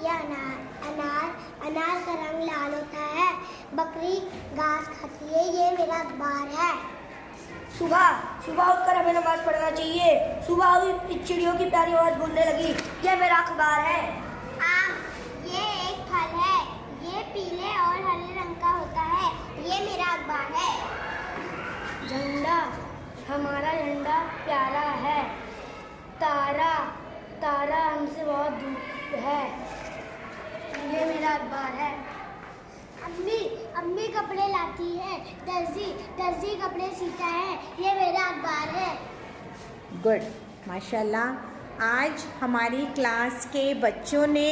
ये अनार का रंग लाल होता है। बकरी घास खाती है। ये मेरा अखबार है। सुबह उठकर हमें नमाज पढ़ना चाहिए। सुबह हुई चिड़ियों की प्यारी आवाज बोलने लगी। ये मेरा अखबार है। आम, ये एक फल है। ये पीले और हरे रंग का होता है। ये मेरा अखबार है। झंडा, हमारा झंडा प्यारा है। तारा हमसे बहुत दूर है। ये मेरा अखबार है। अम्मी कपड़े लाती है। दर्जी कपड़े सीता है। ये मेरा अखबार है। गुड, माशाल्लाह। आज हमारी क्लास के बच्चों ने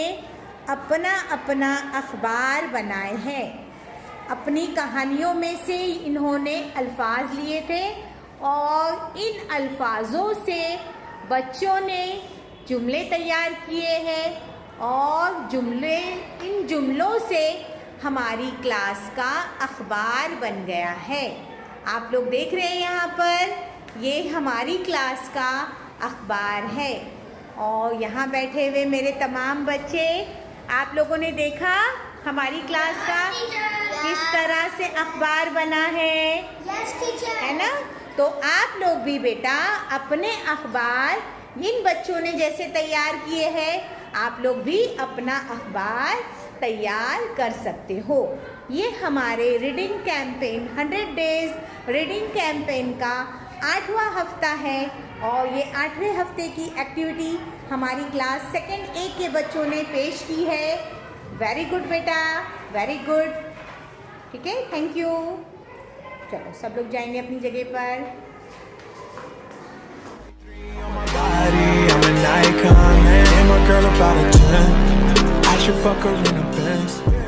अपना अपना अखबार बनाए हैं। अपनी कहानियों में से इन्होंने अल्फाज लिए थे और इन अल्फाजों से बच्चों ने जुमले तैयार किए हैं और इन जुमलों से हमारी क्लास का अखबार बन गया है। आप लोग देख रहे हैं यहाँ पर, ये हमारी क्लास का अखबार है। और यहाँ बैठे हुए मेरे तमाम बच्चे, आप लोगों ने देखा हमारी क्लास का किस तरह से अखबार बना है। Yes teacher. है ना? तो आप लोग भी बेटा अपने अखबार इन बच्चों ने जैसे तैयार किए हैं, आप लोग भी अपना अखबार तैयार कर सकते हो। ये हमारे reading campaign 100 days reading campaign का 8वां हफ्ता है और ये 8वें हफ्ते की एक्टिविटी हमारी क्लास सेकंड ए के बच्चों ने पेश की है। वेरी गुड बेटा, वेरी गुड। ठीक है, थैंक यू। चलो सब लोग जाएंगे अपनी जगह पर। I'm an icon, man. I'm a girl about a 10. I should fuck her in a Benz.